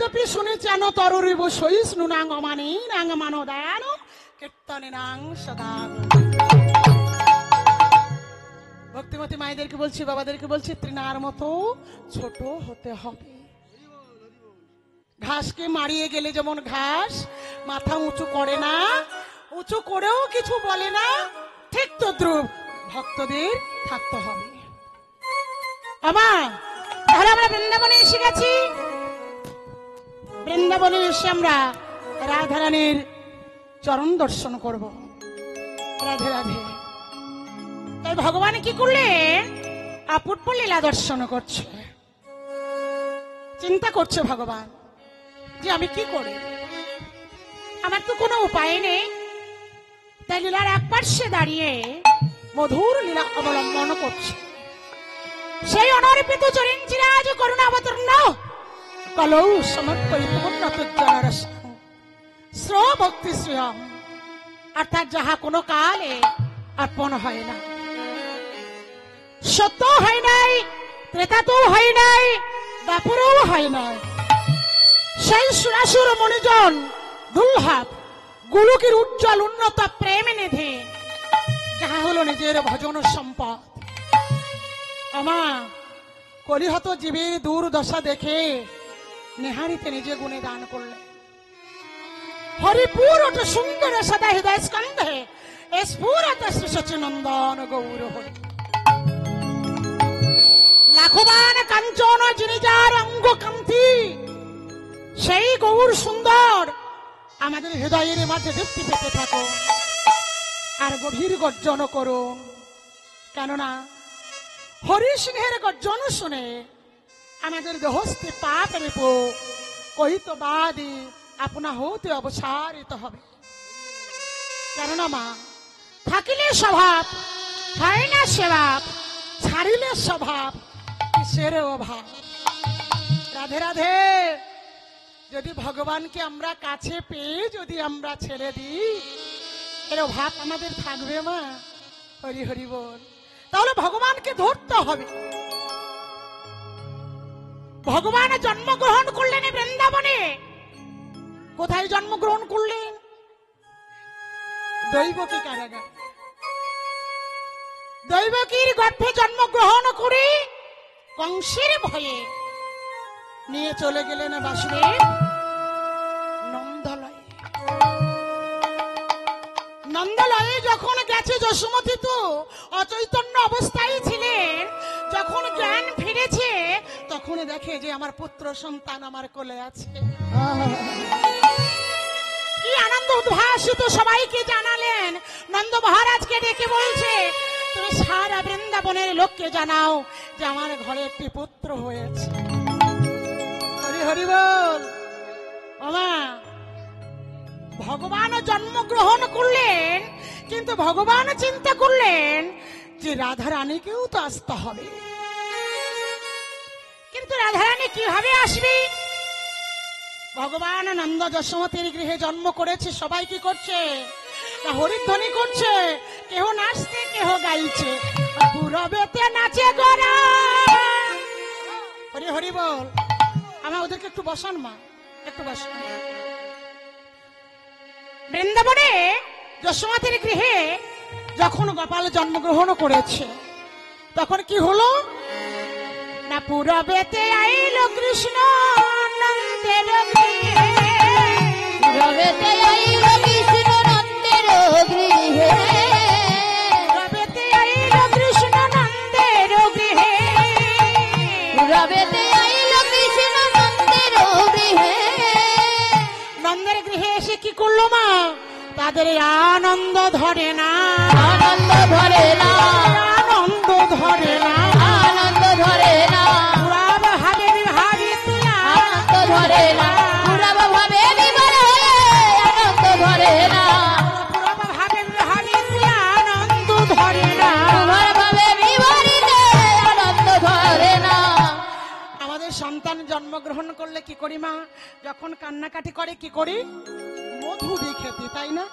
তদপি শুনে যেন তরুরিব সহিষ্ণু নাং অমানি নাং মানদান কীর্তনে নাং সদা। ভক্তিমতী মায়েদেরকে বলছি, বাবাদেরকে বলছি, তৃণার মতো ছোট হতে হবে। ঘাসকে মারিয়ে গেলে যেমন ঘাস মাথা উঁচু করে না, উঁচু করেও কিছু বলে না, ঠিক তদ্রূপ ভক্তদের থাকতে হবে। আমা তাহলে আমরা বৃন্দাবনে এসে গেছি। বৃন্দাবনে এসে আমরা রাধারানীর চরণ দর্শন করব। রাধে রাধে। তাই ভগবান কি করলে অপূর্ব লীলা দর্শন করছে। চিন্তা করছে ভগবান যে আমি কি করি, আমার তো কোনো উপায় নেই। তাই লীলার এক পার্শ্বে দাঁড়িয়ে মধুর লীলা অবলম্বন করছে। সেই অনর্পিত চরিঞ্চিরাজ করুণাবতীর্ণ কলৌ সমর্পিত উন্নত শ্রো ভক্তি শ্রিয়ম, অর্থাৎ যাহা কোনো কালে অর্পণ হয় না, সত্য হয় নাই, ত্রেতাতেও হয় নাই, দাপুরেও হয় নাই। সেই সুরাসুর মণিজন দুর্লভ গোলকের উজ্জ্বল উন্নত প্রেম নিধি, যাহা হলো নিজের ভজন সম্পদ। আমা কলিহত জীবের দুর্দশা দেখে নেহারিতে নিজে গুণে দান করলে। হরিপুর সুন্দর সদা হৃদয় স্কন্ধে স্ফুরত শ্রী সচিনন্দন গৌর হরি। লাখবান কাঞ্চন যিনি যার অঙ্গ কান্তি, সেই গৌর সুন্দর আমাদের হৃদয়ের মাঝে দীপ্তি পেতে থাকো আর গভীর গর্জন করুন। কেননা হরি সিংহের গর্জন শুনে আমাদের দেহস্থে পাপ রেপ কহিত বাদী আপনা হতে অবসারিত হবে। কেননা মা থাকিলে স্বভাব হয় না সেবাব, ছাড়িলে স্বভাব কিসের অভাব। রাধে রাধে। যদি ভগবানকে আমরা কাছে পেয়ে যদি আমরা ছেড়ে দিই, এর অভাব আমাদের থাকবে মা? হরি হরি বল। তাহলে ভগবানকে ধরতে হবে। ভগবান জন্মগ্রহণ করলেন বৃন্দাবনে। কোথায় জন্মগ্রহণ করলেন? দৈবকী কারাগার। দৈবকীর গর্ভে জন্মগ্রহণ করে কংসের ভয়ে নিয়ে চলে গেলেন বাসুদেব নন্দলয়ে। নন্দলয়ে যখন গেছে, যশোমতী তো অচৈতন্য অবস্থায় ছিলেন। যখন জ্ঞান ফিরেছে তখন দেখে যে আমার পুত্র সন্তান আমার কোলে আছে। কি আনন্দ উদ্ভাসিত সবাইকে জানালেন। নন্দ মহারাজকে ডেকে বলছে, তুমি সারা বৃন্দাবনের লোককে জানাও যে আমার ঘরে একটি পুত্র হয়েছে। হরি হরি বল। বাবা ভগবান জন্মগ্রহণ করলেন, কিন্তু ভগবান চিন্তা করলেন যে রাধারানীকেও তো আসতে হবে। কিন্তু রাধারানী কিভাবে আসবে? ভগবান নন্দ যশোমতীর গৃহে জন্ম করেছে। সবাই কি করছে? হরিধ্বনি করছে, কেহ নাচতে কেহ গাইছে, পুরবেতে নাচে গোরা। হরি হরি বল। আমার ওদেরকে একটু বসান মা, একটু বসান। বৃন্দাবনে যশোমতীর গৃহে যখন গোপাল জন্মগ্রহণ করেছে, তখন কি হলো না, পুরবেতে আইল কৃষ্ণ নন্দের গৃহে। পুরবেতে আইল কৃষ্ণ নন্দের গৃহে। পুরবেতে আইল কৃষ্ণ নন্দের গৃহে। পুরবেতে আইল কৃষ্ণ নন্দের গৃহে। নন্দের গৃহে এসে কি করলো মা? তাদের আনন্দ ধরে না, আনন্দ ধরে না, আনন্দ ধরে না, আনন্দ ধরে না। পুরাব ভাবে বিভাবিত আনন্দ ধরে না, পুরাব ভাবে বিভাবিত আনন্দ ধরে না, পুরাব ভাবে বিভাবিত আনন্দ ধরে না, পুরাব ভাবে বিভাবিত আনন্দ ধরে না। আমাদের সন্তান জন্মগ্রহণ করলে কি করি মা? যখন কান্নাকাটি করে কি করি? মধু দিয়ে খেতে, তাই না?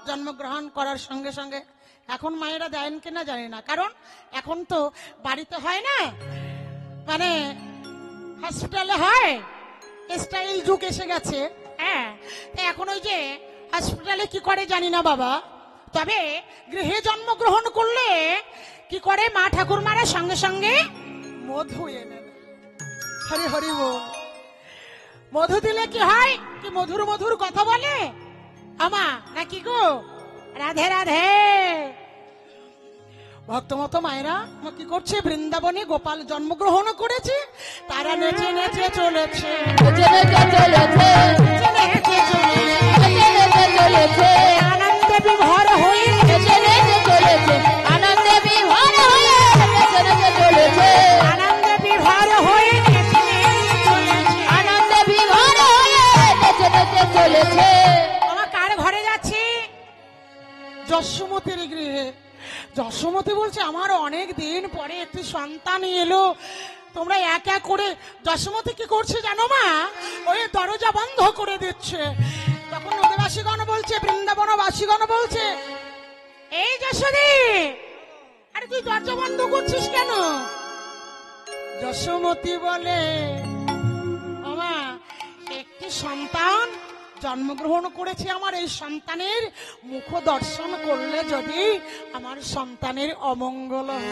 জন্মগ্রহণ করার সঙ্গে সঙ্গে। এখন মায়েরা দেন কিনা জানি না, কারণ এখন তো বাড়িতে হয় না, মানে হসপিটালে হয়। স্টাইল যুগ এসে গেছে। হ্যাঁ, এখন ওই যে হসপিটালে কি করে জানি না বাবা, তবে গৃহে জন্মগ্রহণ করলে কি করে মা ঠাকুরমারা সঙ্গে সঙ্গে মধু এনে দেয়। হরি হরি বল। মধু দিলে কি হয়, কি মধুর মধুর কথা বলে আমা নাকি গো? রাধে রাধে। ভক্তমত মায়েরা কি করছে, বৃন্দাবনে গোপাল জন্মগ্রহণ করেছে, তারা নেচে নেচে চলেছে, আনন্দে বিভোর হয়ে আনন্দে বিভোর হয়ে আমার কার ঘরে যাচ্ছি? যশোমতির গৃহে। যশোমতি বলছে আমার অনেক দিন পরে একটি সন্তান এলো, তোমরা এক এক করে। যশোমতি কি করছে জানো মা, ওই দরজা বন্ধ করে দিচ্ছে। তখন নদীবাসীগণ বলছে, বৃন্দাবনবাসীগণ বলছে, এই যশোদী, আরে তুই দরজা বন্ধ করছিস কেন? যশোমতি বলে, আমা একটি সন্তান জন্মগ্রহণ করেছে, আমার এই সন্তানের মুখ দর্শন করলে যদি আমার সন্তানের অমঙ্গল হয়।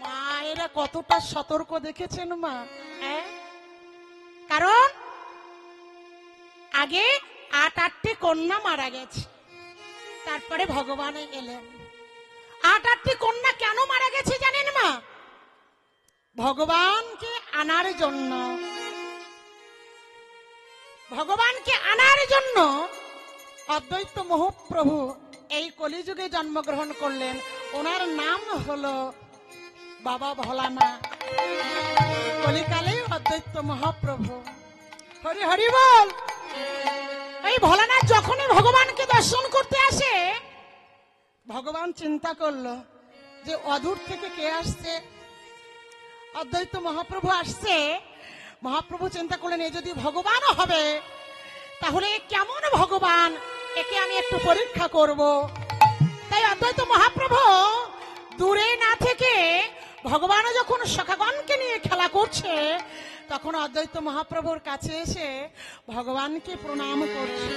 মায়েরা কতটা সতর্ক দেখেছেন মা? কারণ আগে 8টি কন্যা মারা গেছে, তারপরে ভগবান এলেন। 8টি কন্যা কেন মারা গেছে জানেন মা? ভগবানকে আনার জন্য। ভগবানকে আনার জন্য অদ্বৈত মহাপ্রভু এই কলিযুগে জন্মগ্রহণ করলেন। ওনার নাম হলো বাবা ভোলানাথ, কলিকালে অদ্বৈত মহাপ্রভু। হরি হরি বল। এই ভোলানাথ যখনই ভগবানকে দর্শন করতে আসে, ভগবান চিন্তা করলো যে অদূর থেকে কে আসছে, অদ্বৈত মহাপ্রভু আসছে। মহাপ্রভু চিন্তা করলেন, এ যদি ভগবান হবে তাহলে কেমন ভগবান, একে আমি একটু পরীক্ষা করব। তাই অদ্বৈত মহাপ্রভু দূরে না থেকে ভগবান যখন সখাগণকে নিয়ে খেলা করছে, তখন অদ্বৈত মহাপ্রভুর কাছে এসে ভগবানকে প্রণাম করছে।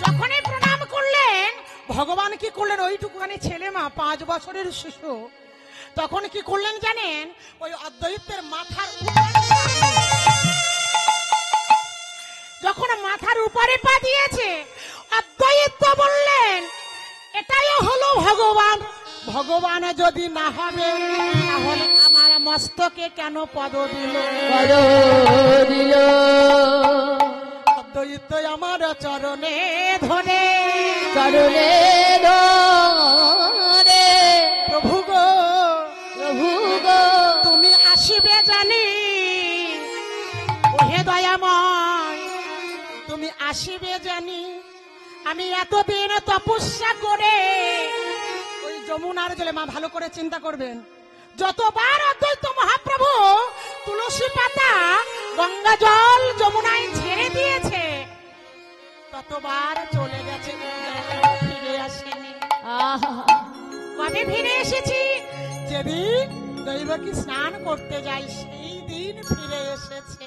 যখনই প্রণাম করলেন, ভগবান কি করলেন, ওইটুকুখানি ছেলে মা 5 বছরের শিশু, তখন কি করলেন জানেন, ওই অদ্বৈতের মাথার যখন মাথার উপরে পা দিয়েছে, অদ্বৈত বললেন, এটাই হলো ভগবান। ভগবান যদি না হবে তাহলে আমার মস্তকে কেন পদ দিল? অদ্বৈত আমার চরণে ধরে, চরণে ধরে, প্রভু গো, প্রভু গো, তুমি আসিবে জানি, ওহে দয়াময় তুমি আসিবে জানি। আমি এতদিন তপস্যা করে ওই যমুনার জলে, মা ভালো করে চিন্তা করবেন, যতবার অদ্বৈত মহাপ্রভু তুলসী পাতা গঙ্গা জল যমুনায় ছেড়ে দিয়েছে, ততবার চলে গেছে, ফিরে আসেনি। কবে ফিরে এসেছি? যেদিন দৈবকী স্নান করতে যাই সেই দিন ফিরে এসেছে।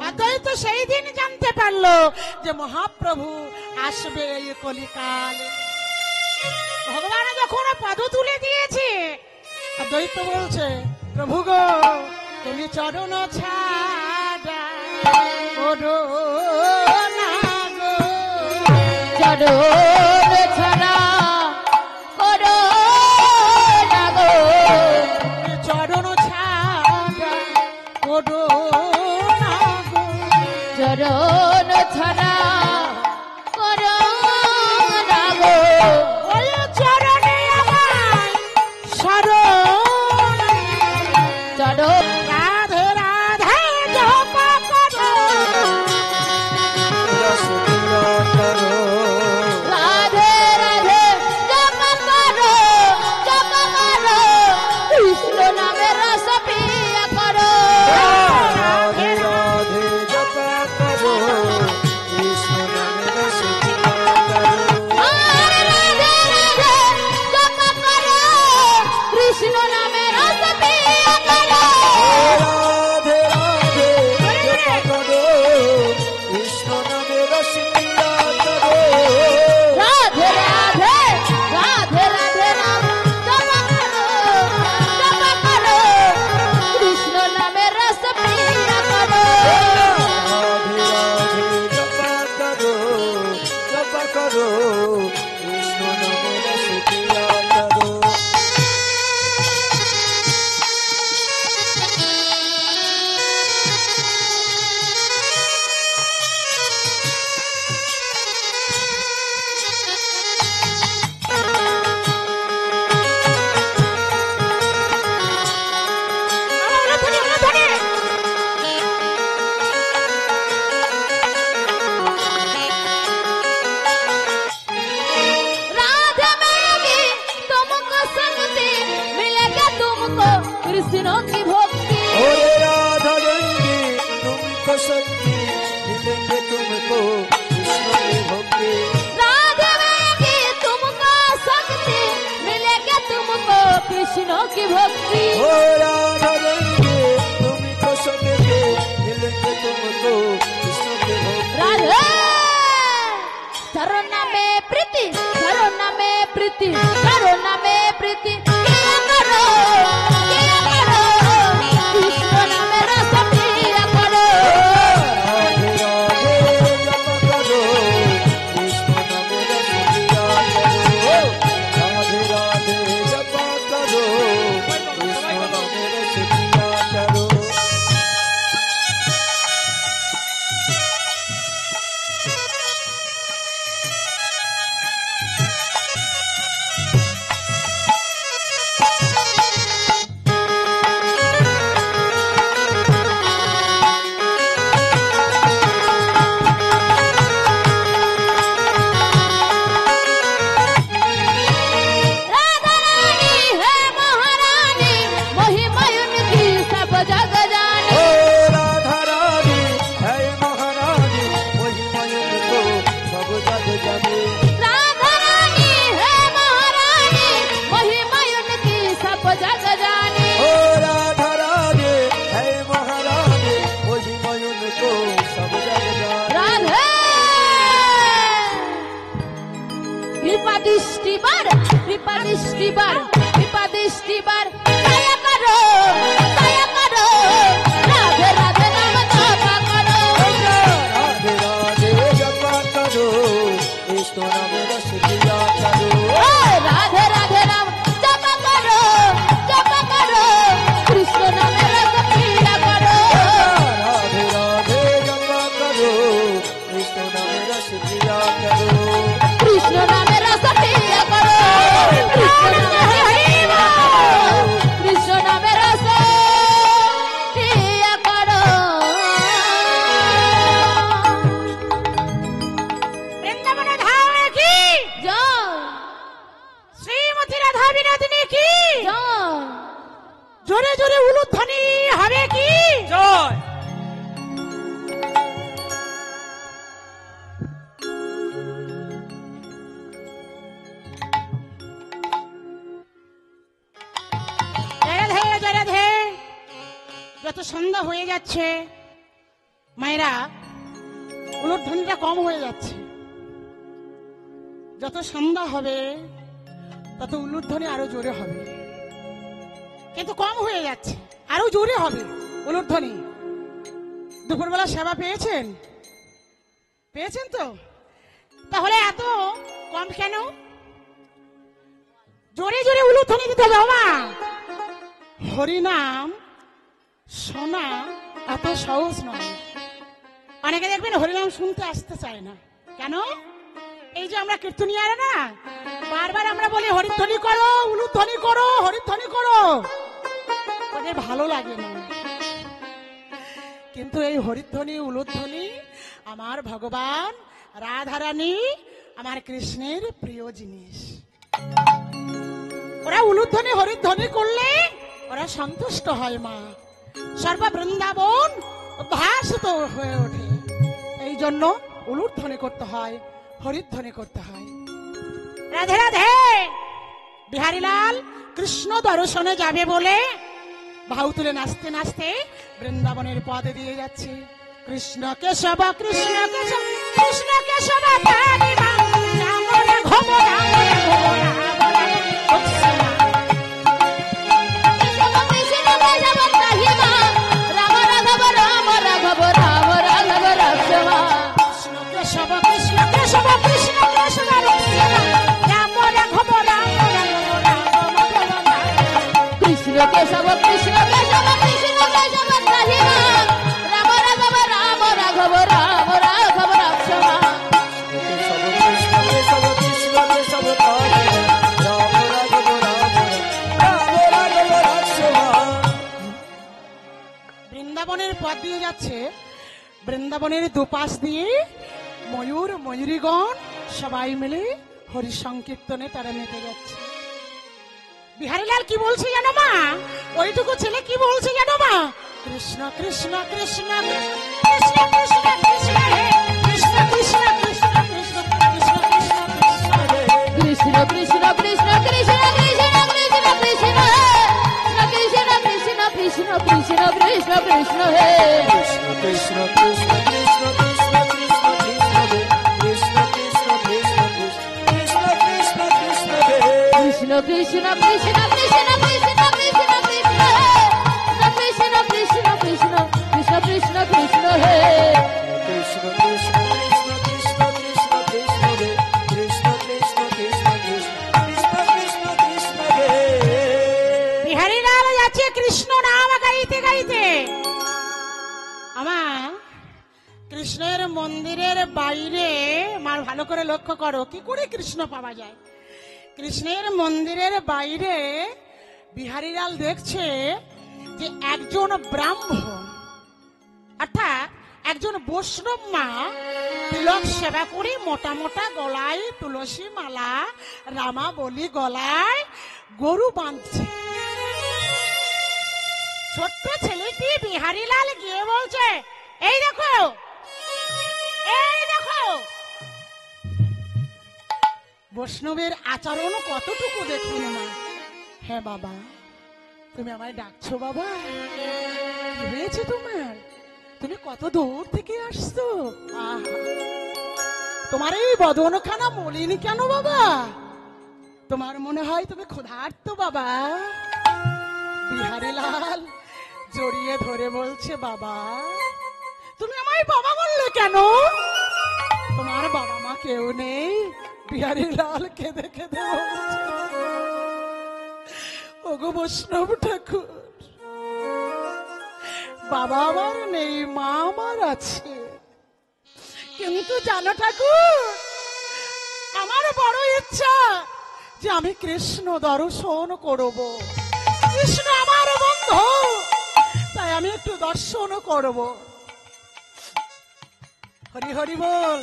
অদ্বৈত সেই দিন জানতে পারলো যে মহাপ্রভু আসবে এই কলিকালে। ভগবান যখন পদ তুলে দিয়েছে, অদ্বৈত বলছে, প্রভু গো তুমি চরণ ছাড়া করো না গো, চরণ ছাড়া করো না গো, চরণ ছাড়া করো না গো, চরণ ছাড়া করো না গো, ওই চরণে আমায় শরণ, চরণ রাধে রাধে জপ করো, রাধে রাধে জপ করো, জপ করো, কৃষ্ণ নামের রস পিয়া করো, রাধে রাধে জপ করো, কৃষ্ণ নামের রস পিয়া করো, রাধে রাধে জপ করো, কৃষ্ণ নামের রস পিয়া কৃষ্ণ কি ভক্তি ओरे राधा रंगी तुमको शक्ति मिलेंगे तुमको कृष्ण की भक्ति राधे की तुमको शक्ति मिलेगी तुमको कृष्ण की भक्ति ओ राधा रंगी तुमको शक्ति मिलेंगे तुमको कृष्ण की भक्ति राधे करुणा में प्रीति करुणा में प्रीति करुणा में प्रीति क्या करो कृष्ण नाम रस पिया करो राधे राधे जप करो कृष्ण नाम रस पिया करो राधे राधे जप करो कृष्ण नाम रस पिया करो राधा रानी है महारानी महिमा उनकी सब जग जाने ओ राधा रानी है महारानी वही मयन को सब जग जाने राधा रानी है महारानी महिमा उनकी सब जग जाने ओ राधा रानी है महारानी वही मयन को सब जग जाने राधे कृपा दृष्टि बार कृपा दृष्टि बार कृपा दृष्टि बार दया करो राधे राधे नाम जपा करो राधे राधे जप करो कृष्ण नाम रस पिया करो ओ राधे राधे नाम जपा करो कृष्ण नाम रस पिया करो राधे राधे जप करो कृष्ण नाम रस पिया करो कृष्ण नाम रस पिया करो कृष्ण नाम रस पिया करो বৃন্দাবন ধাম কি জয় শ্রীমতী রাধা বিনোদিনী কি জয় জোরে জোরে উলুধ্বনি হবে কি জয় জয় রাধে যত সন্ধ্যা হয়ে যাচ্ছে মায়েরা উলুধ্বনিটা কম হয়ে যাচ্ছে যত সন্ধ্যা হবে তত উলুধ্বনি আরো জোরে হবে কিন্তু কম হয়ে যাচ্ছে আরো জোরে হবে উলুধ্বনি দুপুরবেলা সেবা পেয়েছেন পেয়েছেন তো তাহলে এত কম কেন জোরে জোরে উলুধ্বনি দিতে হবে মা হরিনাম শোনা এত সহজ নয় অনেকে দেখবেন হরিনাম শুনতে আসতে চায় না কেন এই যে আমরা কীর্তনিয়ারা না বারবার আমরা বলি হরিধ্বনি করো উলুধ্বনি করো হরিধ্বনি করো ওদের ভালো লাগে না কিন্তু এই হরিধ্বনি উলুধ্বনি আমার ভগবান রাধারানী আমার কৃষ্ণের প্রিয় জিনিস ওরা উলুধ্বনি হরিধ্বনি করলে ওরা সন্তুষ্ট হয় মা সর্ব বৃন্দাবন ভাসিত হয়ে ওঠে এই জন্য উলুধ্বনি করতে হয় হরিধ্বনি করতে হয় রাধে রাধে বিহারীলাল কৃষ্ণ দর্শনে যাবে বলে ভাউ তুলে নাচতে নাচতে বৃন্দাবনের পদে দিয়ে যাচ্ছে কৃষ্ণ কেশব কৃষ্ণ কেশব কৃষ্ণ কেশব তারি মা রাম রাঘব রাম রাঘব রাম রাঘব कृष्ण कृष्ण केशव महिमा राम राघव राम राघव राम राघव रक्षमा কৃষ্ণ কেশব কৃষ্ণ কেশব কৃষ্ণ কেশব রাম রাঘব রাম রাঘব রাম রাঘব कृष्ण केशव कृष्ण केशव कृष्ण केशव महिमा राम राघव राम राघव राम राघव रक्षमा सब कृष्ण के सब कृष्ण के सब काहे राम राघव राक्षमा বৃন্দাবনের পথ দিয়ে যাচ্ছে বৃন্দাবনের দুপাশ দিয়ে ময়ূর ময়ূরীগণ সবাই মিলে হরি সংকীর্তনে তারা মেতে যাচ্ছে বিহারীলাল কি বলছে জানো মা? ওইটুকু ছেলে কি বলছে জানো মা? কৃষ্ণ কৃষ্ণ কৃষ্ণ কৃষ্ণ কৃষ্ণ কৃষ্ণ হে কৃষ্ণ কৃষ্ণ কৃষ্ণ কৃষ্ণ কৃষ্ণ কৃষ্ণ কৃষ্ণ কৃষ্ণ কৃষ্ণ কৃষ্ণ কৃষ্ণ কৃষ্ণ কৃষ্ণ কৃষ্ণ কৃষ্ণ কৃষ্ণ কৃষ্ণ কৃষ্ণ কৃষ্ণ হে কৃষ্ণ কৃষ্ণ কৃষ্ণ কৃষ্ণ কৃষ্ণ কৃষ্ণ কৃষ্ণ হে কৃষ্ণ কৃষ্ণ কৃষ্ণ কৃষ্ণ কৃষ্ণ কৃষ্ণ হে কৃষ্ণ কৃষ্ণ কৃষ্ণ কৃষ্ণ কৃষ্ণ কৃষ্ণ কৃষ্ণ হে কৃষ্ণ কৃষ্ণ কৃষ্ণ কৃষ্ণ কৃষ্ণ কৃষ্ণ হে কৃষ্ণ কৃষ্ণ কৃষ্ণ কৃষ্ণ কৃষ্ণ কৃষ্ণ হে কৃষ্ণ কৃষ্ণ কৃষ্ণ কৃষ্ণ কৃষ্ণ কৃষ্ণ হে বিহারীলাল যাচ্ছে কৃষ্ণ নাম গাইতে গাইতে। আমার কৃষ্ণের মন্দিরের বাইরে মার ভালো করে লক্ষ্য করো কি করে কৃষ্ণ পাওয়া যায়। কৃষ্ণের মন্দিরের বাইরে বিহারীলাল দেখছে যে একজন ব্রাহ্মণ অর্থাৎ একজন বৈষ্ণব মা তিলক সেবা করে মোটা মোটা গলায় তুলসী মালা রামা বলি গলায় গরু বাঁধছে। ছোট্ট ছেলেটি বিহারীলাল গিয়ে বলছে এই দেখো এই দেখো বৈষ্ণবের আচরণ কতটুকু দেখুন না। হ্যাঁ বাবা তুমি আমায় ডাকছো বাবা? কি হয়েছে তোমার? তুমি কত দূর থেকে আসছো? আহা, তোমার এই বদনখানা মলিনি কেন বাবা? তোমার মনে হয় তুমি ক্ষুধার্ত বাবা? বিহারীলাল জড়িয়ে ধরে বলছে বাবা তুমি আমায় বাবা বললে কেন? তোমার বাবা মা কেউ নেই? বিহারীলাল কেঁদে কেঁদে বলছে ওগো বৈষ্ণব ঠাকুর বাবা আমার নেই মা আমার আছে, কিন্তু জানো ঠাকুর আমার বড় ইচ্ছা যে আমি কৃষ্ণ দর্শন করব। কৃষ্ণ আমার বন্ধু, তাই আমি একটু দর্শন করব। হরি হরি বল।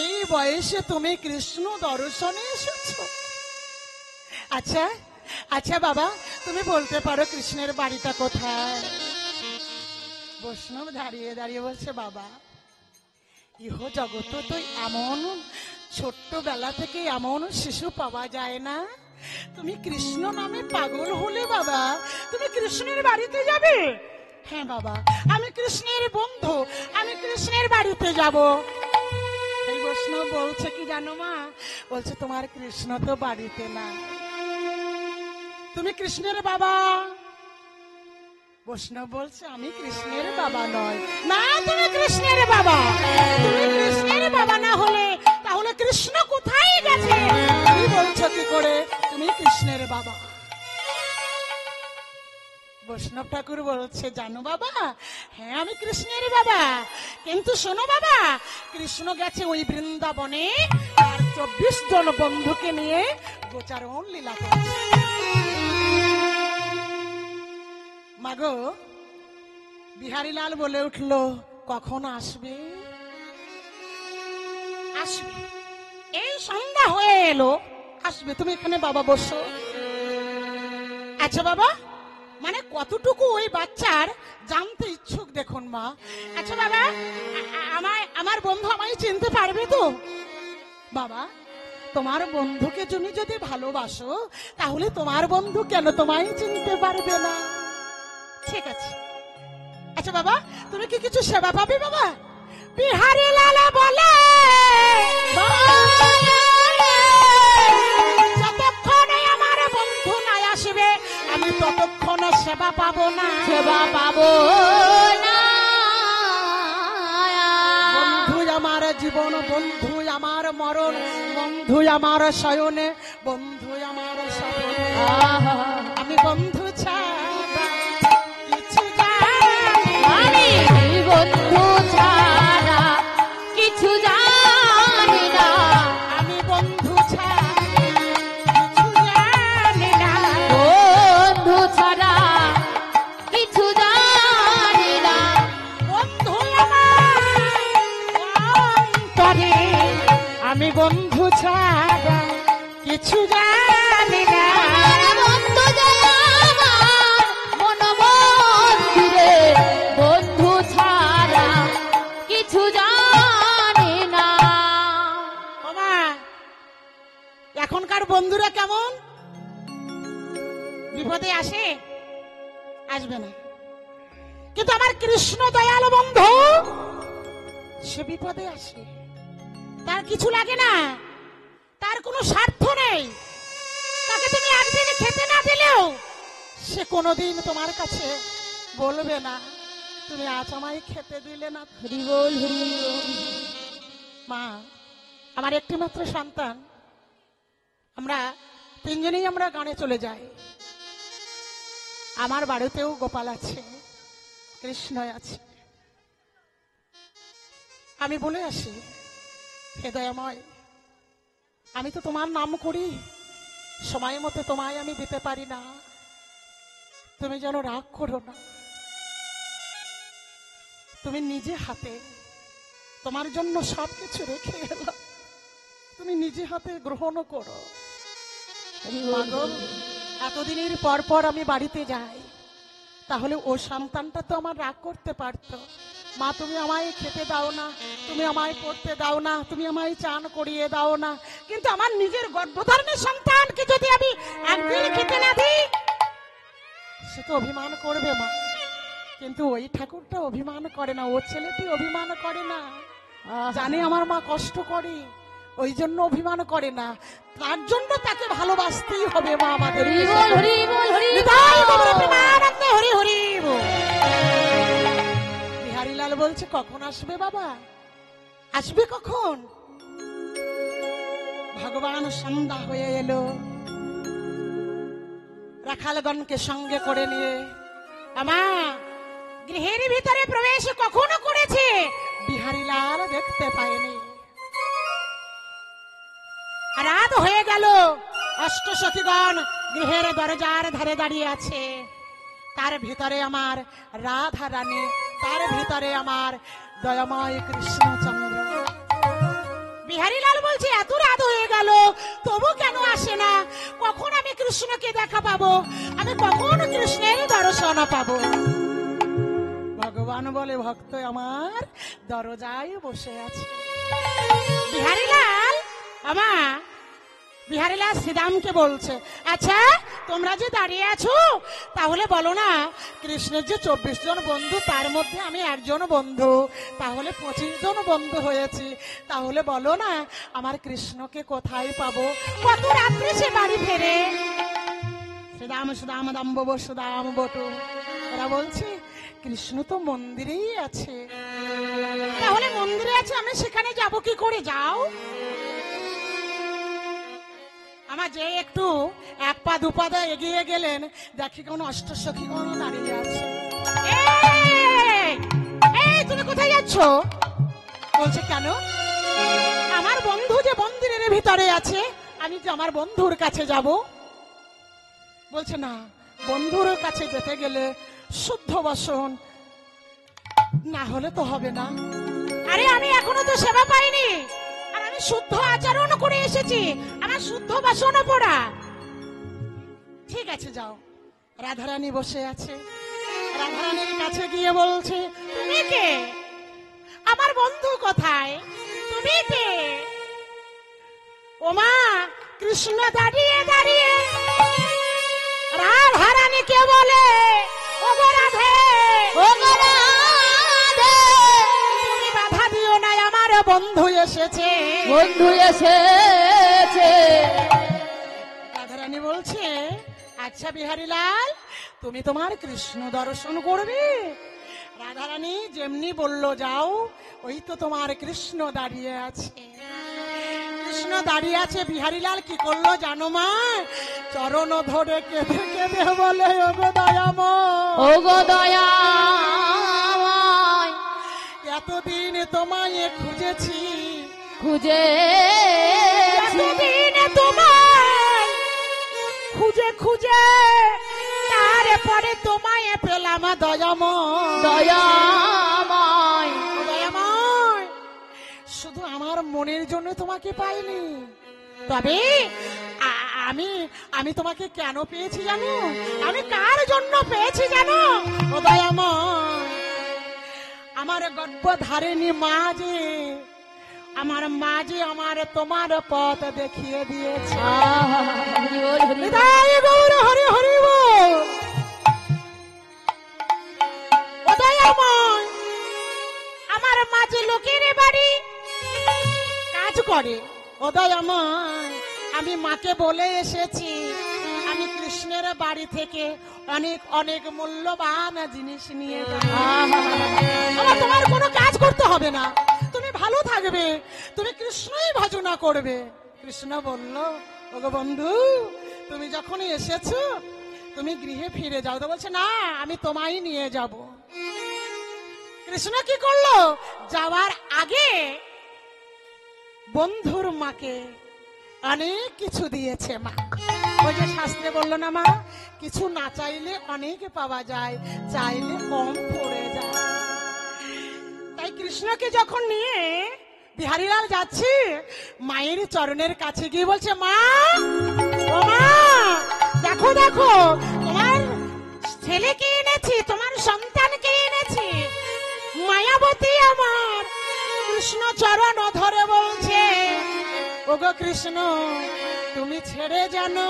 এই বয়সে তুমি কৃষ্ণ দর্শনে এসেছো? আচ্ছা আচ্ছা বাবা তুমি বলতে পারো কৃষ্ণের বাড়িটা কোথায়? বৈষ্ণব দাঁড়িয়ে দাঁড়িয়ে বলছে বাবা ইহ জগত তো এমন ছোট্টবেলা থেকে এমন শিশু পাওয়া যায় না। তুমি কৃষ্ণ নামে পাগল হলে বাবা তুমি কৃষ্ণের বাড়িতে যাবে? হ্যাঁ বাবা আমি কৃষ্ণের বন্ধু, আমি কৃষ্ণের বাড়িতে যাব। এই বৈষ্ণব বলছে কি জানো মা? বলছে তোমার কৃষ্ণ তো বাড়িতে না, তুমি কৃষ্ণের বাবা। বৈষ্ণব বলছে আমি কৃষ্ণের বাবা নয়। না তুমি কৃষ্ণের বাবা। তুমি কৃষ্ণের বাবা না হলে তাহলে কৃষ্ণ কোথায় গেছে? তুমি বলছো কি করে তুমি কৃষ্ণের বাবা? বৈষ্ণব ঠাকুর বলছে জানো বাবা হ্যাঁ আমি কৃষ্ণের বাবা, কিন্তু শোনো বাবা কৃষ্ণ গেছে ওই বৃন্দাবনে তার 24 জন বন্ধুকে নিয়ে গোচারণ লীলা করছে। মাগো বিহারীলাল বলে উঠলো কখন আসবে? আসবে, এই সন্ধ্যা হয়ে এলো আসবে। তুমি এখানে বাবা বসো। আচ্ছা বাবা মানে কতটুকু ওই বাচ্চার জানতে ইচ্ছুক দেখুন মা। আচ্ছা বাবা আমার বন্ধু আমায় চিনতে পারবে তো? বাবা তোমার বন্ধুকে তুমি যদি ভালোবাসো তাহলে তোমার বন্ধু কেন তোমায় চিনতে পারবে না? ঠিক আছে। আচ্ছা বাবা তুমি কি কিছু সেবা পাবে বাবা? বিহারীলাল বলে যতক্ষণে আমার বন্ধু নাই আসবে আমি ততক্ষণ সেবা পাবো না। সেবা পাবো না। বন্ধু আমার জীবন, বন্ধু আমার মরণ, বন্ধু আমার শয়নে, বন্ধু আমার স্বপনে। আমি বন্ধু ছাড়া কিছু জানি না। আমি বন্ধু ছাড়া কিছু জানি না। আমি বন্ধু ছাড়া কিছু জানি না। বন্ধু ছাড়া কিছু জানি না। বন্ধু আমার অন্তরে, আমি বন্ধু ছাড়া কিছু জানি না। বিপদে আসে? আসবে না। কিন্তু আমার কৃষ্ণ দয়াল বন্ধু সে বিপদে আসে, তার কিছু লাগে না, তার কোনো স্বার্থ নেই। তাকে তুমি একদিন খেতে না দিলেও সে কোনোদিন তোমার কাছে বলবে না তুমি আজ আমায় খেতে দিলে না। হরি বল হরি বল। মা, আমার একটি মাত্র সন্তান, আমরা তিনজনেই আমরা গানে চলে যাই। আমার বাড়িতেও গোপাল আছে, কৃষ্ণ আছে। আমি বলে আসি, হে দয়াময়, আমি তো তোমার নাম করি, সময় মতো তোমায় আমি দিতে পারি না, তুমি যেন রাগ করো না। তুমি নিজে হাতে তোমার জন্য সবকিছু রেখে এলাম, তুমি নিজে হাতে গ্রহণ করো। পাগল, এতদিনের পর পর আমি বাড়িতে যাই, তাহলে ও সন্তানটা তো আমার রাগ করতে পারতো। মা, তুমি আমায় খেতে দাও না, তুমি আমায় পড়তে দাও না, তুমি আমায় চান করিয়ে দাও না, কিন্তু আমার নিজের গর্ভধারণের সন্তানকে যদি আমি একদিন খেতে না দিই, সে তো অভিমান করবে মা। কিন্তু ওই ঠাকুরটা অভিমান করে না, ও ছেলেটি অভিমান করে না, জানে আমার মা কষ্ট করে, ওই জন্য অভিমান করে না। তার জন্য তাকে ভালোবাসতেই হবে মা আমাদের। হরি বল হরি বল হরি বল। নিতাই গৌর প্রেমানন্দে হরি হরি বল। বিহারীলাল বলছে, কখন আসবে বাবা, আসবে কখন? ভগবান সন্ধ্যা হয়ে এলো, রাখালগণকে সঙ্গে করে নিয়ে আমা গৃহের ভিতরে প্রবেশ কখনো করেছে, বিহারীলাল দেখতে পায়নি। রাত হয়ে গেল, অষ্টসখীগণ গৃহের দরজার ধারে দাঁড়িয়ে আছে। তার ভিতরে আমার রাধা রানী, তার ভিতরে আমার দয়াময় কৃষ্ণচন্দ্র। বিহারীলাল বলছে, এত রাত হয়ে গেল তবু কেন আসে না? কখন আমি কৃষ্ণকে দেখা পাবো, আমি কখন কৃষ্ণের দর্শন পাবো? ভগবান বলে, ভক্ত আমার দরজায় বসে আছে। বিহারীলাল বিহারীলাল শ্রীরামকে বলছে, আচ্ছা তোমরা যে দাঁড়িয়ে আছো, তাহলে বলো না, কৃষ্ণের যে 24 জন বন্ধু, তার মধ্যে আমি একজন বন্ধু, তাহলে 25 জন বন্ধু হয়েছি। তাহলে বলো না, আমার কৃষ্ণকে কোথায় পাবো? কত রাত্রে সে বাড়ি ফেরে? শ্রীরাম সুদাম দাম্বব সুদাম বটু, ওরা বলছে কৃষ্ণ তো মন্দিরেই আছে। তাহলে মন্দিরে আছে, আমি সেখানে যাব কি করে? যাও আমার, যে একটু এক পা দুপা এগিয়ে গেলেন, দেখি কোন অষ্টসখী কোন দাঁড়িয়ে আছে। এই তুমি কোথায় যাচ্ছ? বলছে, কেন? আমার বন্ধু যে মন্দিরের ভিতরে আছে, আমি যে আমার বন্ধুর কাছে যাব। বলছে, না, বন্ধুর কাছে যেতে গেলে শুদ্ধ বসন না হলে তো হবে না। আরে আমি এখনো তো সেবা পাইনি, আর আমি শুদ্ধ আচরণ করে এসেছি, আমার শুদ্ধ বাসন পড়া। ঠিক আছে, যাও। রাধারানী বসে আছে, রাধারানীর কাছে গিয়ে বলছে, তুমি কে? আমার বন্ধু কোথায়? তুমি কে? ওমা, কৃষ্ণ দাঁড়িয়ে দাঁড়িয়ে রাধারানীকে বলে, ওগো রাধে, ওগো রাধে, তুমি বাধা দিও না, আমার বন্ধু এসেছে, বন্ধু এসেছে। রাধারানী বলছে, আচ্ছা বিহারীলাল, তুমি তোমার কৃষ্ণ দর্শন করবে? রাধারানী যেমনি বলল যাও, ওই তো তোমার কৃষ্ণ দাঁড়িয়ে আছে। কৃষ্ণ দাঁড়িয়ে আছে, বিহারীলাল কি করলো জানো মা? চরণ ধরে কেঁদে কেঁদে বলে, ওগো দয়াময়, ওগো দয়াময়, এতদিন তোমায় খুঁজেছি, এতদিন তোমায় খুঁজে খুঁজে, তারপরে তোমায় পেলাম দয়াময়, দয়াময়, দয়াময়। শুধু আমার মনের জন্য তোমাকে পাইনি, তবে আমি তোমাকে কেন পেয়েছি জানো? আমি কার জন্য পেয়েছি জানো? ও দয়াময়, আমার গর্ভধারিণী মা যে, আমার মা যে আমার তোমার পথ দেখিয়ে দিয়েছে। হরি বল হরি বল। নিতাই গৌর হরি হরি বল। করে, ও দয়াময়, আমি মাকে বলে এসেছি আমি কৃষ্ণের বাড়ি থেকে অনেক অনেক মূল্যবান জিনিস নিয়ে যাব। আমার তোমার কোনো কাজ করতে হবে না, তুমি ভালো থাকবে, তুমি কৃষ্ণই ভজনা করবে। কৃষ্ণ বলল, ওগো বন্ধু, তুমি যখনই এসেছো তুমি গৃহে ফিরে যাও। তো বলছে, না, আমি তোমায় নিয়ে যাব। কৃষ্ণ কি করলো? যাওয়ার আগে বন্ধুর মাকে অনেক কিছু দিয়েছে। মা, ওই যে শাস্ত্রে বললো না, মা, কিছু না চাইলে অনেক পাওয়া যায়, চাইলে কম পড়ে যায়। তাই কৃষ্ণকে যখন নিয়ে বিহারীলাল যাচ্ছে, মায়ের চরণের কাছে গিয়ে বলছে, মা, ও মা, দেখো দেখো, তোমার ছেলেকে এনেছি, তোমার সন্তানকে এনেছি। মায়াবতী আমার কৃষ্ণ চরণ ধরে বলছে, ওগো কৃষ্ণ, তুমি ছেড়ে জানো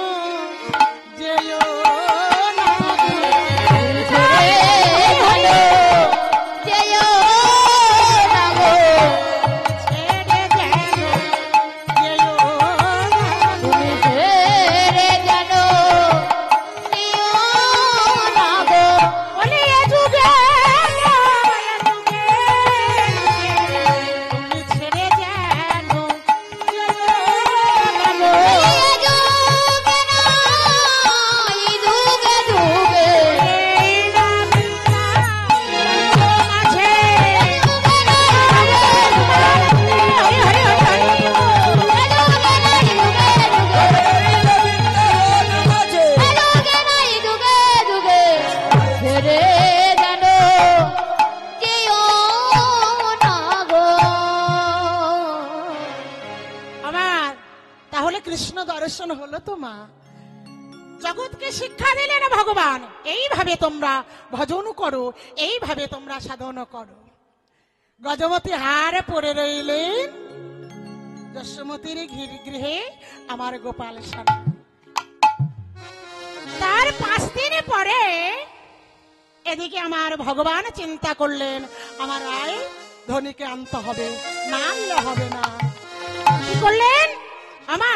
যেও না, কৃষ্ণ দর্শন হলো তো মা। জগৎকে শিক্ষা দিলেন ভগবান, এইভাবে তোমরা ভজন করো, এইভাবে তোমরা সাধন করো। গজমতী হার পরে রইলেন যশোমতীর গৃহে আমার গোপাল স্বামী। তার 5 দিন পরে এদিকে আমার ভগবান চিন্তা করলেন, আমার রায় ধনীকে আনতে হবে, না আনলে হবে না। কি করলেন? আমা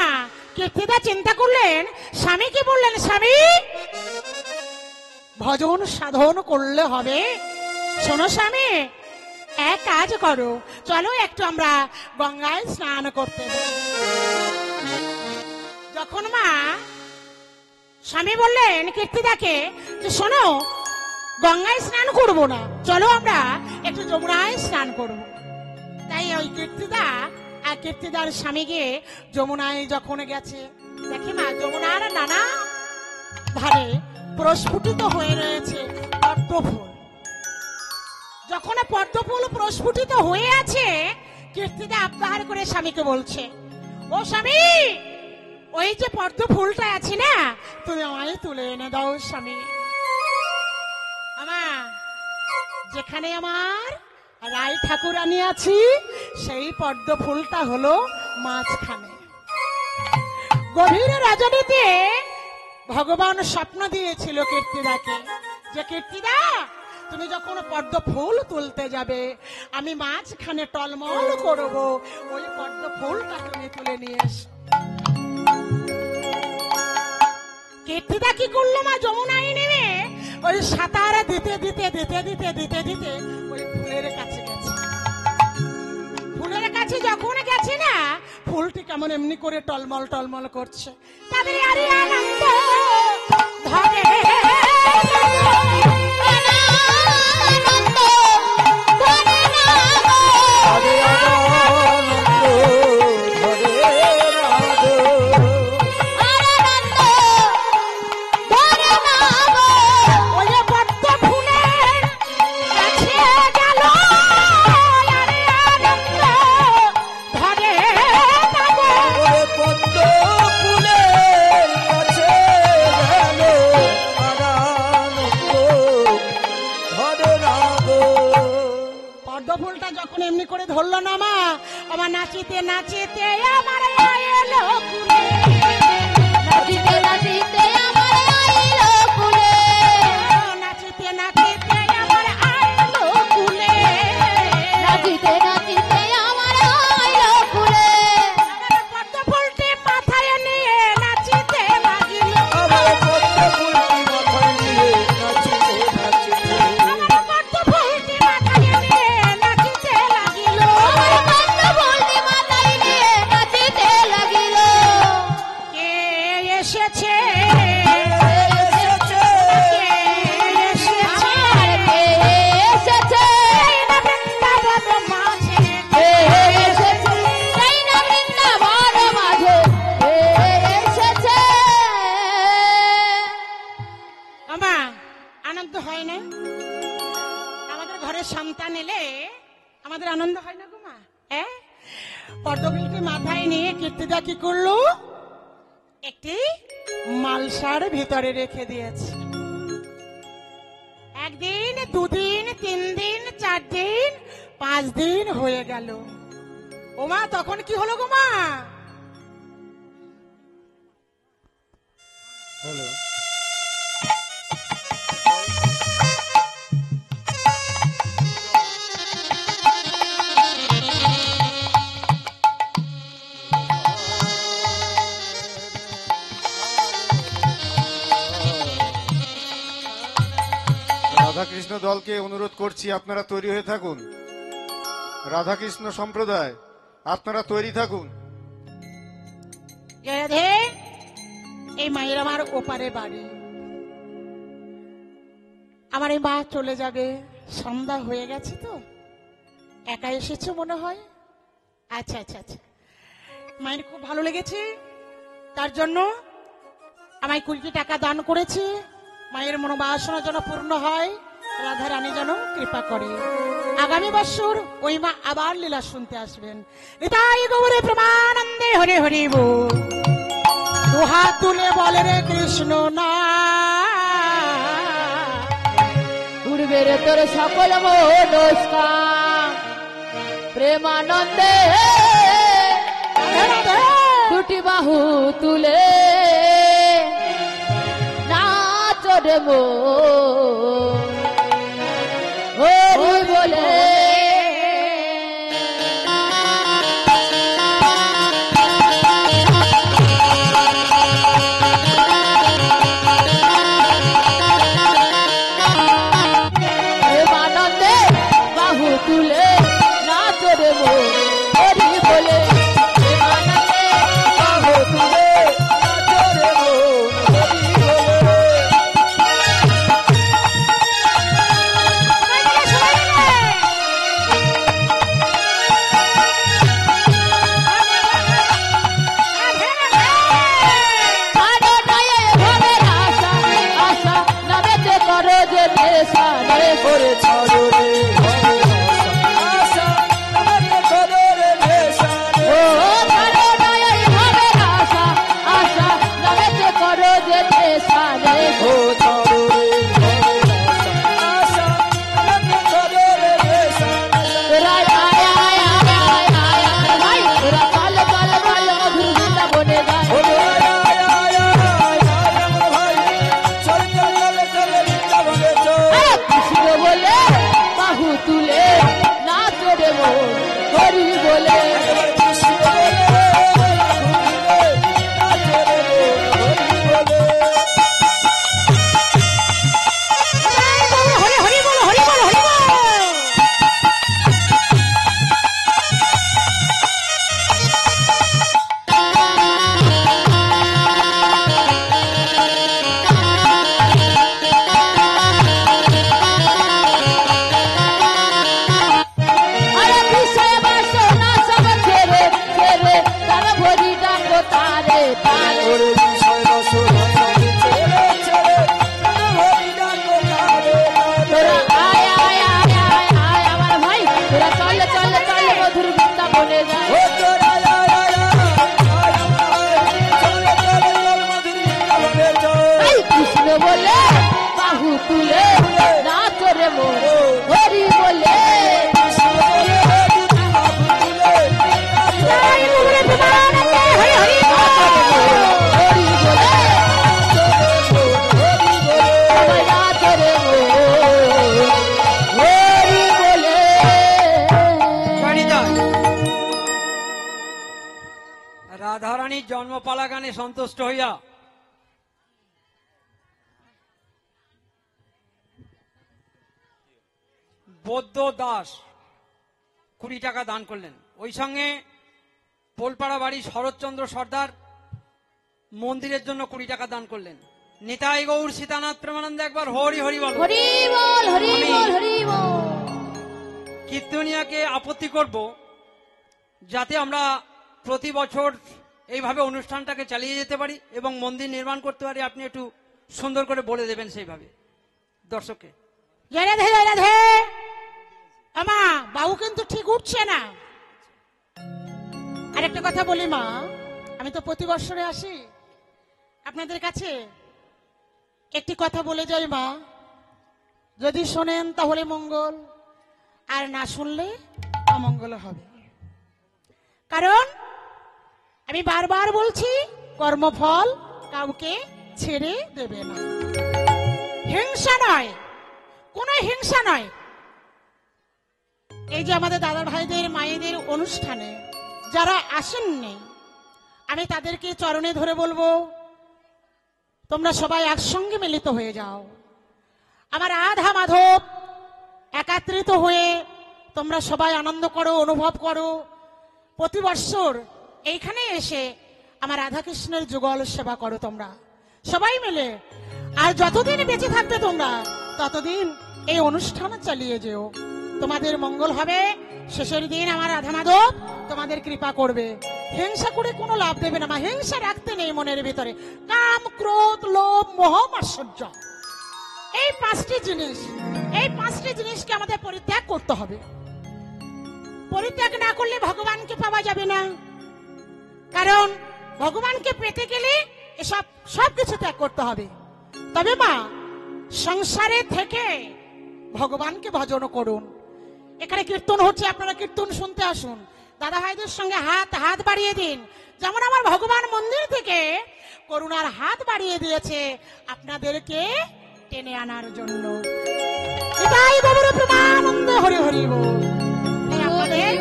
কীর্তিদা চিন্তা করলেন, স্বামীকে বললেন, স্বামী, ভজন সাধন করলে হবে। শোনো স্বামী, এক কাজ করো, চলো একটু আমরা গঙ্গায় স্নান করতে যাই। যখন মা স্বামী বললেন কীর্তিদাকে যে, শোনো, গঙ্গায় স্নান করব না, চলো আমরা একটু যমুনায় স্নান করব। তাই ওই কীর্তিদা আর কীর্তিদার স্বামী গিয়ে যমুনায় যখন গেছে, দেখে মা যমুনার নানা ধারে প্রস্ফুটিত হয়ে রয়েছে পদ্ম ফুল। যখন পদ্ম ফুল প্রস্ফুটিত হয়ে আছে, কীর্তিদা আবদার করে স্বামীকে বলছে, ও স্বামী, ওই যে পদ্ম ফুলটা আছে না, তুমি আমায় তুলে এনে দাও স্বামী। আমার যেখানে আমার রায় ঠাকুরানী আছি, সেই পদ্ম ফুলটা হলো মাঝখানে। গভীর রজনীতে ভগবান স্বপ্ন দিয়েছিল কীর্তিদাকে যে, কীর্তিদা, তুমি যখন পদ্ম ফুল তুলতে যাবে, আমি মাঝখানে টলমল করব, ওই পদ্ম ফুলটা তুমি তুলে নিয়ে এসো। কীর্তিদা কি করলো? মা যমুনায় নেমে ওই সাঁতার দিতে দিতে দিতে দিতে দিতে দিতে ওই ফুলের কাছে গেছে। ফুলের কাছে যখন গেছে না, ফুলটি কেমন এমনি করে টলমল টলমল করছে। তাদের আরে আনন্দ ধরে এমনি করে ধরলো না মা, আমার নাচিতে নাচিতে আমার আইলো কুলে, নাচিতে নাচিতে আমার আইলো কুলে, নাচিতে নাচিতে আমার আইলো কুলে, নাচিতে নাচিতে আমার আইলো কুলে, আনন্দ হয় না? আমাদের ঘরে সন্তান এলে আমাদের আনন্দ হয় না গো মা? হ্যাঁ, পদ্মবিলকে মাথায় নিয়ে কীর্তিদা কি করলো, একটি মালসার ভিতরে রেখে দিয়েছে। একদিন, দুদিন, 3 দিন, 4 দিন, 5 দিন হয়ে গেল। ও মা, তখন কি হলো গো মা? হ্যালো, রাধাকৃষ্ণ দলকে অনুরোধ করছি, আপনারা তৈরি হয়ে থাকুন। রাধাকৃষ্ণ সম্প্রদায়, আপনারা তৈরি থাকুন। জয় রাধে। এই মায়ের আমার ওপারে বাড়ি। আমার এই মা চলে যাবে, সন্ধ্যা হয়ে গেছে তো। একা এসেছো মনে হয়? আচ্ছা আচ্ছা আচ্ছা, মায়ের খুব ভালো লেগেছে, তার জন্য আমায় 20 টাকা দান করেছে। মায়ের মনোবাসনা যেন পূর্ণ হয়, রাধা রানী যেন কৃপা করে। আগামী বছর ওই মা আবার লীলা শুনতে আসবেন। নিতাই গৌরে প্রমানন্দে হরে হরি বল। দুহাত তুলে বলে রে কৃষ্ণ না, উড়বে রে তোর সকল মনস্কার, প্রেমানন্দে দুটি বাহু তুলে নাচ রে মন, হরি বলে। প্রেমানন্দে বাহু তুলে নাচ রে মন, হরি বলে। প্রেমানন্দে বাহু তুলে নাচ রে মন, হরি বলে। করে ছাড়ো রে ঘরের আশা, আমাকে করো রে নেশা রে। ও ছাড়ো রে ঘরের আশা, আমাকে করো রে নেশা রে। ও রে আয় আয় আয় আয় আমার ভাই, চল চল চল চল বৃন্দাবনে চল। বলে বাহু তুলে নাচ রে মন, হরি বলে। একেবারে কৃষ্ণ বলে, নাচে রে হরি বলে। হরি হরি বল, হরি বল, হরি বল। আরে বিষয় বাসনা সব ছেড়ে ছেড়ে তার ভরি ডাকো তারে তারে। ওরে বিষয় বাসনা সব ছেড়ে ছেড়ে প্রাণ হরি ডাকো তারে তারে। তোরা আয় আয় আয় আয় আয় আমার ভাই, তোরা চল চল চল মধুর বৃন্দাবনে যায়। ও তোরা আয় আয় আয় আয় আমার ভাই, চল চল চল মধুর বৃন্দাবনে চল। এই কৃষ্ণ বলে বাহু তুলে নাচ রে মন, হরি বলে। কৃষ্ণ বলে দুটি বাহু তুলে নিতাই গৌরে প্রমানন্দে হরি হরি বল। হরি বলে হরি বলে। সবাই নাচ রে মন, হরি বলে। জয়নিতাই। রাধারানীর জন্মপালা গানে সন্তুষ্ট হইয়া বৌদ্ধ দাস 20 টাকা দান করলেন। ওই সঙ্গে পোলপাড়া বাড়ি শরৎচন্দ্র সর্দার মন্দিরের জন্য 20 টাকা দান করলেন। নিতাই গৌর সীতানাথ প্রেমানন্দে একবার হরি হরি বল। হরি বল, হরি বল, হরি বল। কীর্তনিয়াকে আপত্তি করব, যাতে আমরা প্রতি বছর এইভাবে অনুষ্ঠানটাকে চালিয়ে যেতে পারি এবং মন্দির নির্মাণ করতে পারি। আপনি একটু সুন্দর করে বলে দেবেন সেইভাবে। দর্শককে। জয় রাধে জয় রাধে। আমা বাবু কিন্তু ঠিক উঠছে না। আরেকটা কথা বলি মা, আমি তো প্রতি বছরে আসি আপনাদের কাছে, একটি কথা বলে যাই মা, যদি শোনেন তাহলে মঙ্গল, আর না শুনলে অমঙ্গল হবে। কারণ আমি বারবার বলছি, কর্মফল কাউকে ছেড়ে দেবে না। হিংসা নয়, কোন হিংসা নয়। এই যে আমাদের দাদা ভাইদের মায়েদের অনুষ্ঠানে যারা আসেননি, আমি তাদেরকে চরণে ধরে বলবো, তোমরা সবাই একসঙ্গে মিলিত হয়ে যাও। আমার রাধা মাধব একাত্রিত হয়ে তোমরা সবাই আনন্দ করো, অনুভব করো। প্রতি বৎসর এইখানে এসে আমার রাধা কৃষ্ণের যুগল সেবা করো তোমরা সবাই মিলে। আর যতদিন বেঁচে থাকবে তোমরা, ততদিন এই অনুষ্ঠান চালিয়ে যেও। তোমাদের মঙ্গল হবে। শেষের দিন আমার রাধা মাধব তোমাদের কৃপা করবে। হিংসা করে কোনো লাভ দেবে না মা। হিংসা রাখতে নেই মনের ভিতরে। কাম, ক্রোধ, লোভ, মোহ, মাৎসর্য, এই পাঁচটি জিনিসকে আমাদের পরিত্যাগ করতে হবে। পরিত্যাগ না করলে ভগবানকে পাওয়া যাবে না। কারণ ভগবানকে পেতে গেলে এসব সবকিছু ত্যাগ করতে হবে। তবে মা, সংসারে থেকে ভগবানকে ভজন করুন। এখানে কীর্তন হচ্ছে, আপনারা কীর্তন শুনতে আসুন। দাদা ভাইদের সঙ্গে হাত বাড়িয়ে দিন। যেমন আমার ভগবান মন্দির থেকে করুণার হাত বাড়িয়ে দিয়েছে আপনাদেরকে টেনে আনার জন্য। এটাই গৌর প্রেমানন্দ হরি হরি বল। তাই আপনাদের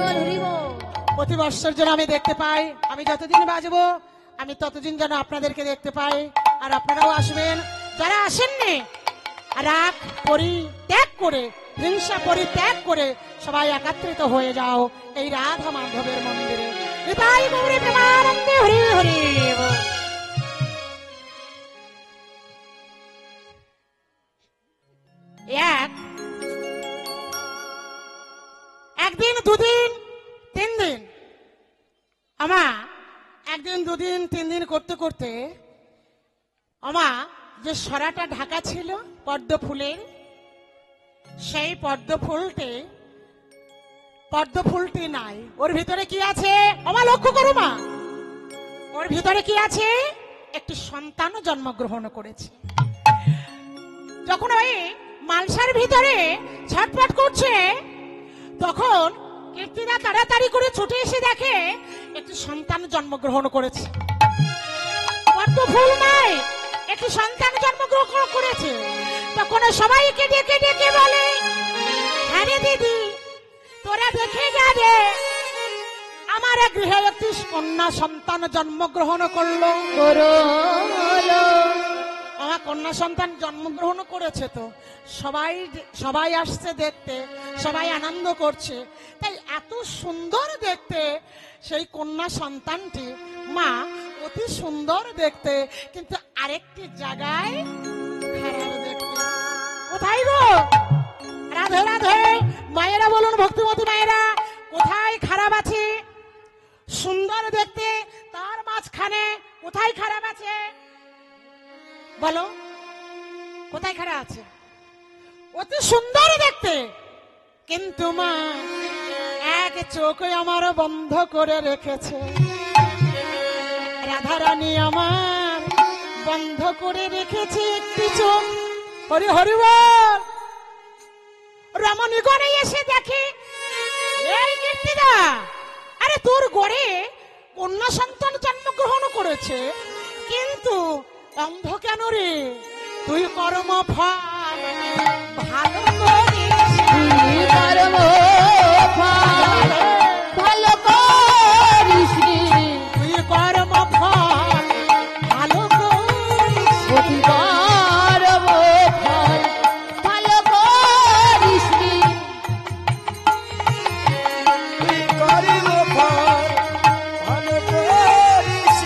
প্রতি বৎসর যেন আমি দেখতে পাই, আমি যতদিন বাজবো আমি ততদিন যেন আপনাদেরকে দেখতে পাই। আর আপনারাও আসবেন। যারা আসেননি, রাগ পরিত্যাগ করে, হিংসা পরিত্যাগ করে সবাই একত্রিত হয়ে যাও এই রাধা মাধবের মন্দিরে। এটাই গৌর প্রেমানন্দ হরি হরি বল। একদিন, দুদিন, 3 দিন, আমা একদিন, দুদিন, 3 দিন করতে করতে আমা যে সরাটা ঢাকা ছিল পদ্ম ফুলের, সেই পদ্ম ফুলটি নাই। ওর ভিতরে কি আছে আমা লক্ষ্য করো মা। ওর ভিতরে কি আছে? একটি সন্তান জন্মগ্রহণ করেছে। যখন ওই মালসার ভিতরে ছটফট করছে, তখন কীর্তিদা তাড়াতাড়ি করে ছুটে এসে দেখে একটি সন্তান জন্মগ্রহণ করেছে। পদ্ম ফুল নাই, একটি সন্তান জন্মগ্রহণ করেছে। তখন সবাইকে ডেকে ডেকে বলে, হ্যাঁ রে দিদি, তোরা দেখে যা রে, আমার গৃহে একটি কন্যা সন্তান জন্মগ্রহণ করলো। আমার কন্যা সন্তান জন্মগ্রহণ করেছে। তো সবাই আসছে দেখতে, সবাই আনন্দ করছে। তাই এত সুন্দর দেখতে সেই কন্যা সন্তানটি, মা অতি সুন্দর দেখতে, কিন্তু আরেকটি জায়গায় খারাপ দেখতে। কোথায় গো? রাধে রাধে মায়েরা বলুন, ভক্তিমতী মায়েরা, কোথায় খারাপ আছে? সুন্দর দেখতে, তার মাঝখানে কোথায় খারাপ আছে বলো? কোথায় খারাপ আছে? অতি সুন্দর দেখতে, কিন্তু মা এক চোখ আমার বন্ধ করে রেখেছে। রাধারানী আমার বন্ধ করে রেখেছে একটি চোখ। হরি হরি বল। রমণী গড়ে এসে দেখে, এই কীর্তিদা, আরে তোর গড়ে কন্যা সন্তান জন্মগ্রহণ করেছে, কিন্তু অন্ধ কেন রে? তুই কর্ম ফল ভালো করিস, ভালো করিস, তুই কর্ম ফল ভালো করিস, ভালো করিস। করিব ফল ভালো করিস।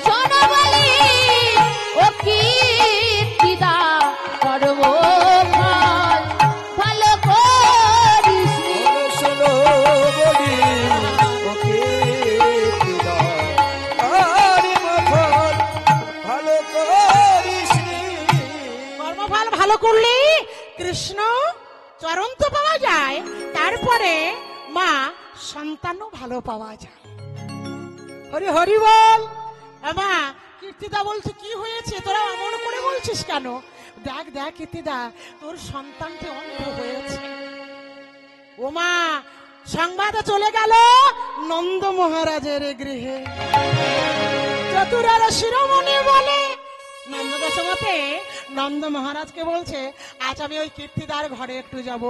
শোনো বলি ও কীর্তিদা, করলে কৃষ্ণ চরণ তো পাওয়া যায়, তারপরে মা সন্তানও ভালো পাওয়া যায়। হরি হরি বল। মা কীর্তিদা বলছে কি হয়েছে, তোরা এমন করে বলছিস কেন? দেখ দেখ কীর্তিদা, তোর সন্তানটি অন্ধ হয়েছে। ও মা, সংবাদ চলে গেল নন্দ মহারাজের গৃহে। চতুরার শিরোমণি বলে নন্দ দশমতে নন্দ মহারাজকে বলছে, আজ আমি ওই কীর্তিদার ঘরে একটু যাব,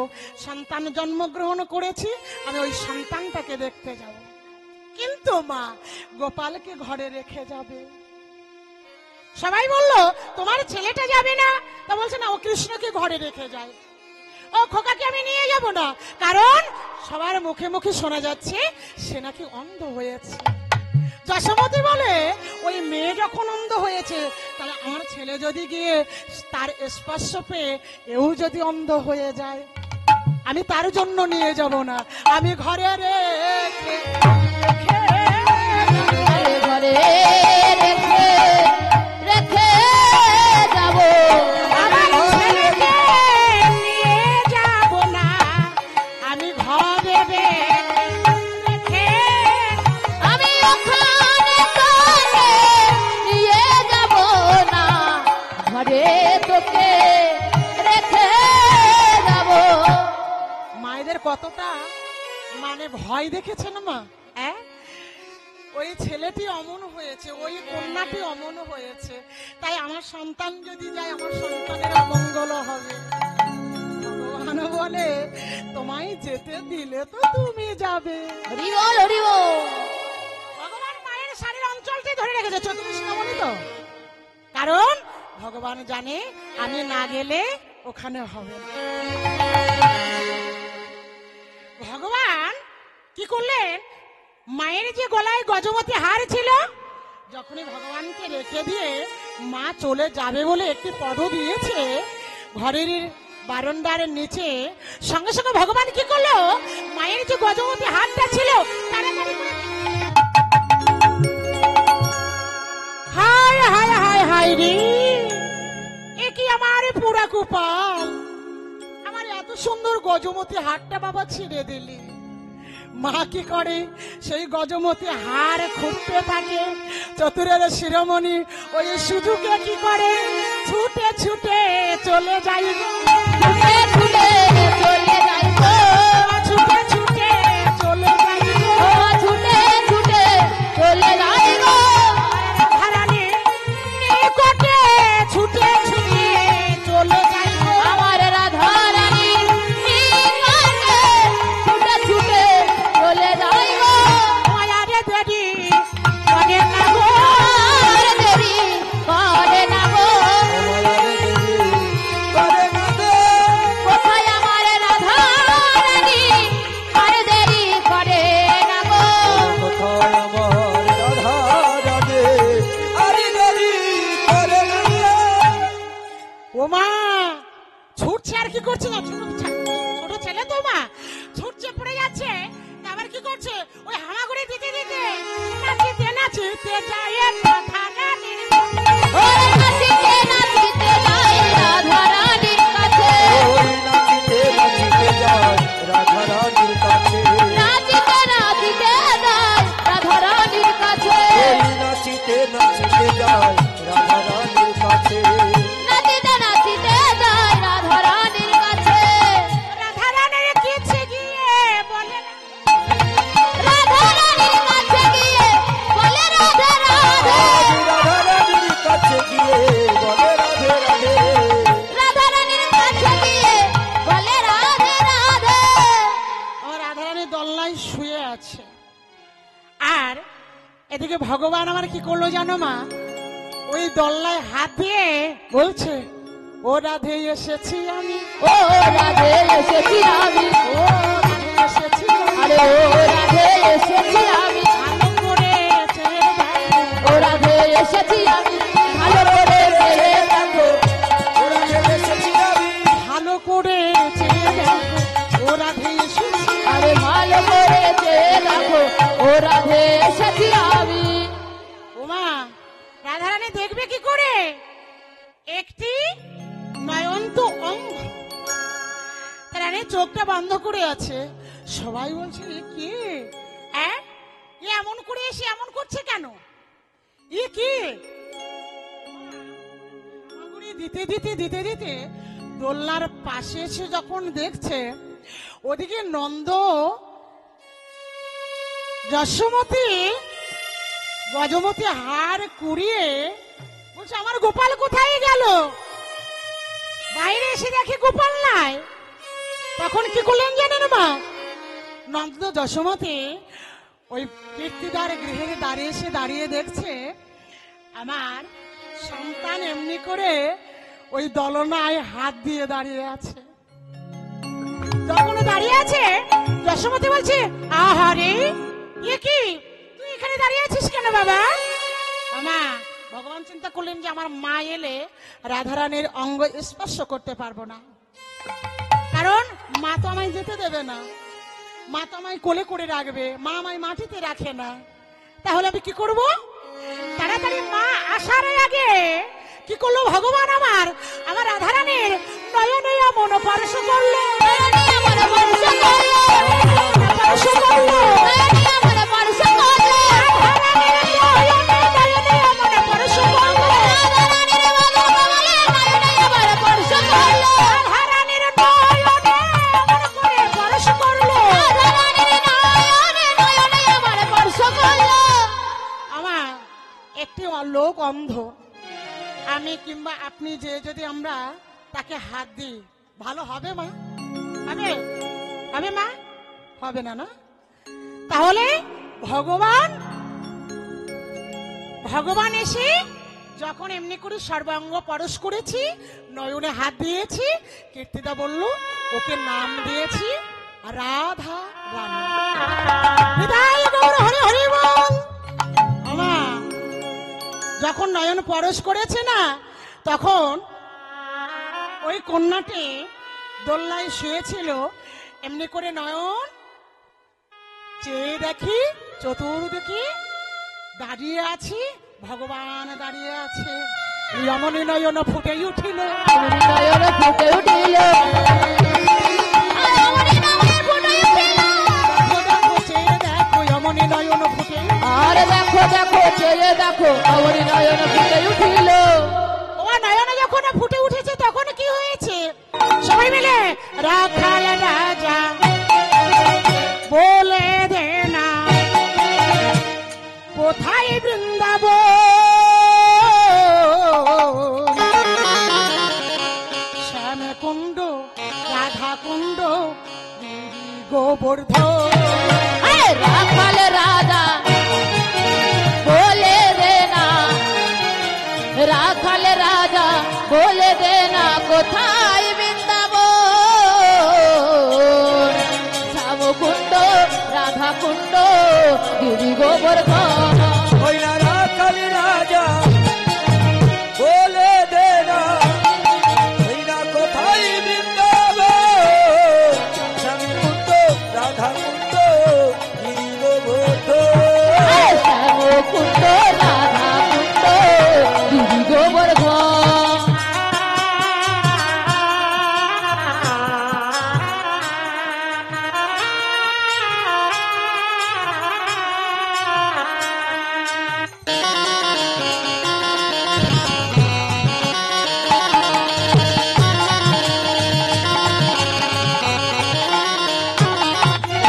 সন্তান জন্মগ্রহণ করেছি, আমি ওই সন্তানটাকে দেখতে যাব। কিন্তু মা, গোপালকে ঘরে রেখে যাবে। সবাই বলল তোমার ছেলেটা যাবে না, তা বলছে না, ও কৃষ্ণকে ঘরে রেখে যায়, ও খোকাকে আমি নিয়ে যাব না, কারণ সবার মুখে মুখে শোনা যাচ্ছে সে নাকি অন্ধ হয়েছে। যশোমতি বলে, ওই মেয়ে যখন অন্ধ হয়েছে, তাহলে আমার ছেলে যদি গিয়ে তার স্পর্শ পেয়ে এও যদি অন্ধ হয়ে যায়, আমি তার জন্য নিয়ে যাব না, আমি ঘরে রেখে ঘরে রেখে রেখে যাব। আমার ছেলেকে নিয়ে যাব না, আমি ঘরে রেখে আমি ওখানে তোকে নিয়ে যাব না, ঘরে তোকে রেখে যাব। মায়েদের কতটা মানে ভয় দেখেছেন মা? ওই ছেলেটি অমন হয়েছে, ওই কন্যাটি অমন হয়েছে, তাই আমার সন্তান যদি যায় আমার সন্তানের অমঙ্গল হবে। ভগবান বলে, তোমায় যেতে দিলে তো তুমি যাবে। হরি বল হরি বল। ভগবান মায়ের শাড়ির অঞ্চলটি ধরে রেখেছে, চতুর্শিরোমণি তো, কারণ ভগবান জানে আমি না গেলে ওখানে হবে না। ভগবান কি করলেন, মায়ের যে গলায় গজমতি হার ছিল, যখনই ভগবানকে রেখে দিয়ে মা চলে যাবে বলে একটি পদ দিয়েছে ঘরের বারান্দার নিচে, সঙ্গে সঙ্গে ভগবান কি করলো, মায়ের যে গজমতি হারটা ছিল তাড়াতাড়ি করে, হায় হায় হায় হায় রে, এ কি আমার পুরা কুপাল, আমার এত সুন্দর গজমতি হারটা বাবা ছিঁড়ে দিলি। মা কি করে, সেই গজমতি হার খুঁজতে থাকে। চতুরের শিরোমণি ওই সুযোগে কি করে, ছুটে ছুটে চলে যাই গো, ছুটে ছুটে চলে যাই গো, ছুটে ছুটে চলে যাই গো, ছুটে ছুটে চলে যাই গো। রাধারানীর নিকটে ছুটে ছুটে চলে যাই গো, আমার রাধা রানী নিকটে ছুটে ছুটে চলে যাই গো। মায়ারে দেরি করে না গো, আর দেরি করে না গো। কোথায় আমার রাধা রানী, আর দেরি করে না গো। কোথায় আমার রাধা রাধে, আরে দেরি করে না গো। ও মা ছুটছে আর কি করছে না, ছোট ছেলে তো মা, ছুটছে পড়ে যাচ্ছে, আবার কি করছে, ওই হামাগুড়ি দিতে দিতে নাচিতে নাচিতে যায় রাধারানীর ওরে নাচিতে নাচিতে যাই রাধা রানীর কাছে, ওই নাচিতে নাচিতে যায় রাধা রানীর কাছে, নাচিতে নাচিতে যাই রাধা রানীর কাছে, ওই নাচিতে নাচিতে যায় রাধা রানীর কাছে, নাচিতে নাচিতে যাই রাধা রানীর কাছে। রাধারানীর কাছে গিয়ে বলে, রাধা রানীর কাছে গিয়ে বলে রাধে রাধে, রাধা রানীর কাছে গিয়ে বলে রাধে রাধে, রাধা রানীর কাছে গিয়ে বলে রাধে রাধে। আমার রাধারানী দোলনায় শুয়ে আছে, আর এদিকে ভগবান আমার কি করলো জানো মা, ওই দোলনায় হাত দিয়ে বলছে, ও রাধে এসেছি আমি, ও রাধে এসেছি আমি, ও রাধে এসেছি আমি, আরে ও রাধে এসেছি আমি, ভালো করে চেয়ে দেখো, ও রাধে এসেছি আমি, ভালো করে ফেলে দেখো, ওরা এসেছি আমি, ভালো করে চেয়ে দেখো, ও রাধে এসেছি। আরে ভালো করে চেয়ে দেখো, ও রাধে এসেছি আমি। ওমা রাধারানী দেখবে কি করে, একটি নয়ন্ত অঙ্গ চোখটা বন্ধ করে আছে। সবাই বলছে এ কে, এ এমন করে এসে এমন করছে কেন, এ কি? হামাগুড়ি দিতে দিতে দিতে দিতে দোলনার পাশে এসে যখন দেখছে ওদিকে নন্দ যশোমতী গজমতী হাড় কুড়িয়ে বলছে আমার গোপাল কোথায় গেল? বাইরে এসে দেখে গোপাল নাই। তখন কি করলেন জানেন মা? নন্দ যশোমতী ওই কীর্তিদার গৃহের দ্বারে এসে দাঁড়িয়ে দেখছে আমার সন্তান এমনি করে ওই দলনায় হাত দিয়ে দাঁড়িয়ে আছে। যখন দাঁড়িয়ে আছে যশোমতী বলছে আহারে এ কি, তুই এখানে দাঁড়িয়ে আছিস কেন বাবা? মা ভগবান চিন্তা করলেন যে আমার মা এলে রাধারানীর অঙ্গ স্পর্শ করতে পারবো না, কারণ মা তো আমায় যেতে দেবে না, মা তো আমায় কোলে করে রাখবে, মা আমায় মাটিতে রাখে না। তাহলে আমি কি করব? তাড়াতাড়ি মা আসার আগে কি করলো ভগবান আমার আমার রাধারানীর নয়নে মন পরশ করলো, একটি লোক অন্ধ আমি কিংবা আপনি যে যদি আমরা তাকে হাত দিই ভালো হবে মা? হবে? হবে মা? হবে না, না? তাহলে ভগবান এসে যখন এমনি করে সর্বাঙ্গ পরশ করেছি, নয়নে হাত দিয়েছি, কীর্তিদা বলল ওকে নাম দিয়েছি রাধা রানী। হৃদয় গৌর হরি হরি বল। আমা যখন নয়ন পরশ করেছে না, তখন ওই কন্যাটি দোলনায় শুয়েছিল, এমনি করে নয়ন চেয়ে দেখি চতুর্দিকে দাঁড়িয়ে আছি, ভগবান দাঁড়িয়ে আছে। রমণী নয়ন ফুটে উঠিল, নয়ন ফুটে উঠিল, চেয়ে দেখো রমণী নয়ন ফুটে, আর দেখো দেখো চেয়ে দেখো অমনি নয়ন ফুটে উঠিল। ও নয়ন যখন ফুটে উঠেছে তখন কি হয়েছে? সবাই মিলে রাখাল রাজা বলে দে না কোথায় বৃন্দাবন, শ্যাম কুণ্ড রাধা কুণ্ড গোবর্ধন। রাখাল রাজা বলে দে না, রাখাল রাজা বলে দে না কোথায় বৃন্দাবন, শ্যামকুণ্ড রাধা কুণ্ড গিরি গোবর্ধন। ওই না রাখালি রাজা বলে দে না, ওই না কোথায় বৃন্দাবন, শ্যামকুণ্ড রাধা কুণ্ড গিরি গোবর্ধন। শ্যামকুণ্ড রাধা কুণ্ড গিরি গোবর্ধন।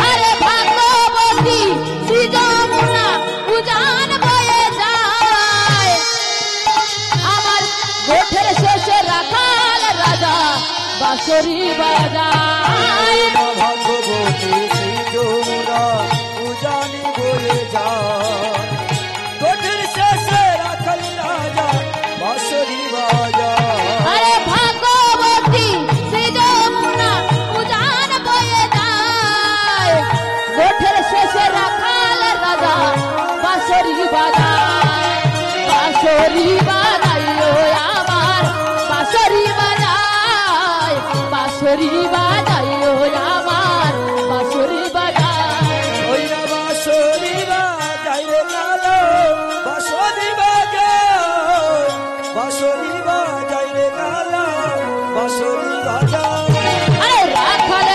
আরে ভাগবতী শ্রী যমুনা উজান বয়ে যায়, আমার গোঠের শেষে রাখাল রাজা বাঁশরি বাজায়। ভগবতী শ্রী যমুনা উজানি বয়ে যায়, কোটির শেষে রাখাল রাজা বাঁশরি বাজায়। আরে ভাগবতী শ্রী যমুনা উজান বয়ে যায়, গোঠের শেষে রাখাল রাজা বাঁশরি বাজায়। বাঁশরি বাজায় ও আমার বাঁশরি বাজায়, বাঁশরি বাজায় ও আমার বাঁশরি বাজায়। ওই না বাঁশরি বাজায় রে কালো, বাঁশরি বাজায়, বাঁশরি বাজায় রে কালো, বাঁশরি বাজায়। আরে রাখাল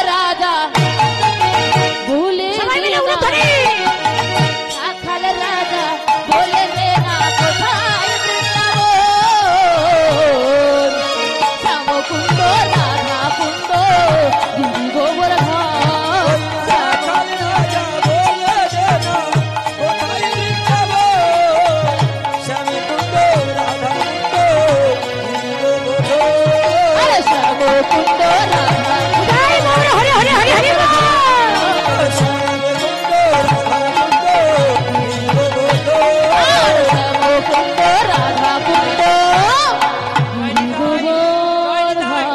কুণ্ড রাধা জয় গৌর হরি হরি হরি হরি বল। কুণ্ড রাধা কুণ্ড জয় নিতাই,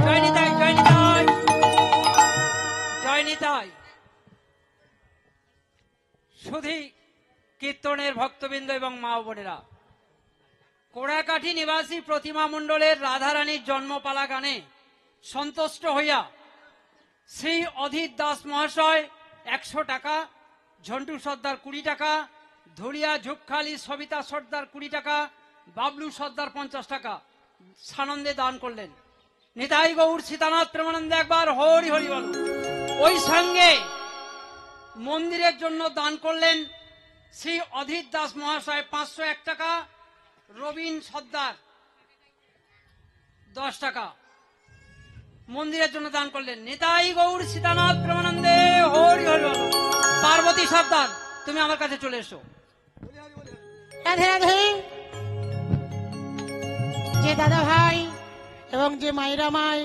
জয় নিতাই, জয় নিতাই, জয় নিতাই। শুধু কীর্তনের ভক্তবৃন্দ এবং মা ও বোনেরা, কোড়াকাঠি নিবাসী প্রতিমা মণ্ডলের রাধারানীর জন্মপালা গানে সন্তুষ্ট হইয়া শ্রী অধীর দাস মহাশয় 100 টাকা, ঝন্টু সর্দার 20 টাকা, ধুলিয়া ঝুপখালি সবিতা সর্দার 20 টাকা, বাবলু সর্দার 50 টাকা সানন্দে দান করলেন। নিতাই গৌর সীতানাথ প্রেমানন্দে একবার হরি হরি বল। ওই সঙ্গে মন্দিরের জন্য দান করলেন শ্রী অধীর দাস মহাশয় 501 টাকা, রবীন সর্দার 10 টাকা মন্দিরের জন্য দান করলেন। নিতাই গৌর সীতানাথ প্রেমানন্দে হরি হরি বল। পার্বতী সর্দার, তুমি আমার কাছে চলে এসো। রাধে রাধে। যে দাদা ভাই এবং যে মায়েরা মায়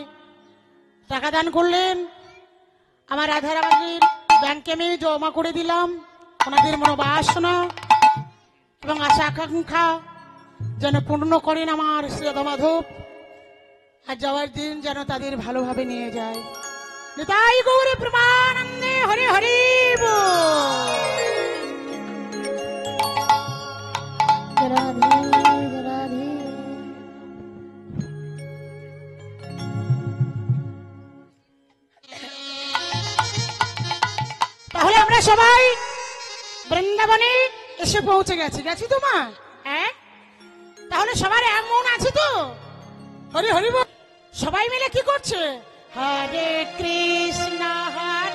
টাকা দান করলেন, আমার রাধারানীর ব্যাংকে আমি জমা করে দিলাম। ওনাদের মনোবাসনা এবং আশা আকাঙ্ক্ষা যেন পূর্ণ করেন আমার শ্রী রাধা মাধব, আর যাওয়ার দিন যেন তাদের ভালোভাবে নিয়ে যায়। নিতাই গৌরী প্রেমানন্দে হরি হরি বল। রাধে রাধে। তাহলে আমরা সবাই বৃন্দাবনে এসে পৌঁছে গেছি তো মা? হ্যাঁ, তাহলে সবার এমন আছে তো? হরি হরি বল। সবাই মিলে কি করছে? হরে কৃষ্ণ হরে